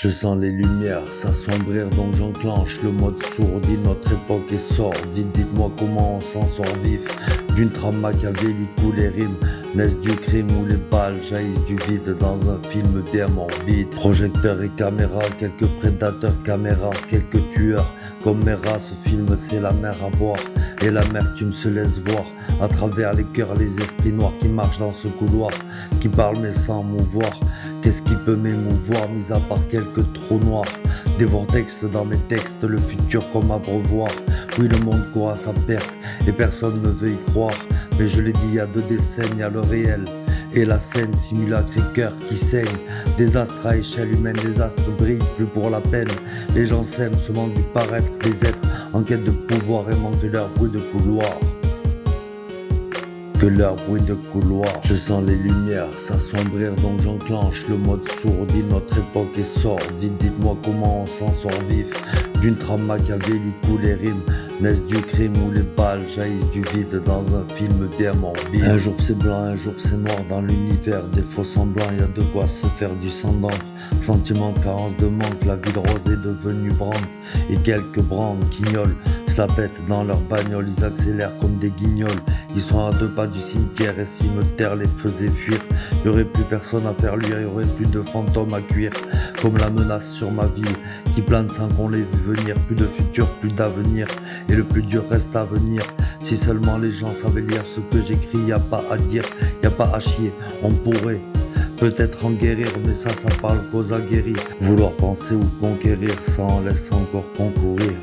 Je sens les lumières s'assombrir donc j'enclenche le mode sourdine. Notre époque est sordide, dites-moi comment on s'en sort vif. D'une trame machiavélique où les rimes naissent du crime, où les balles jaillissent du vide dans un film bien morbide. Projecteur et caméra, quelques prédateurs caméra, quelques tueurs comme Mera. Ce film c'est la mer à boire et l'amertume se laisse voir à travers les cœurs, les esprits noirs qui marchent dans ce couloir, qui parlent mais sans mouvoir. Qu'est-ce qui peut m'émouvoir, mis à part quelques trous noirs, des vortex dans mes textes, le futur comme abreuvoir. Oui, le monde court à sa perte et personne ne veut y croire, mais je l'ai dit il y a 2 décennies, à le réel et la scène, simulacre et cœur qui saigne. Des astres à échelle humaine, les astres brillent plus pour la peine. Les gens s'aiment, se mentent du paraître, des êtres en quête de pouvoir et manquent leur bruit de couloir. Que leur bruit de couloir. Je sens les lumières s'assombrir donc j'enclenche le mode sourdine. Notre époque est sordide, dites-moi comment on s'en sort vif. D'une trame machiavélique où les rimes naissent du crime, où les balles jaillissent du vide dans un film bien morbide. Un jour c'est blanc, un jour c'est noir, dans l'univers des faux semblants, y a de quoi se faire du sang d'encre. Sentiment de carence, de manque, la vie de rose est devenue branque, et quelques branques quignolent se la pètent dans leur bagnole. Ils accélèrent comme des guignols, ils sont à 2 pas du cimetière, et cimetière les faisait fuir. Y aurait plus personne à faire luire, y aurait plus de fantômes à cuire, comme la menace sur ma ville qui plane sans qu'on l'ait vu venir. Plus de futur, plus d'avenir, et le plus dur reste à venir. Si seulement les gens savaient lire ce que j'écris, y a pas à dire, y a pas à chier. On pourrait peut-être en guérir, mais ça parle qu'aux aguerris. Vouloir penser ou conquérir, ça en laisse encore concourir.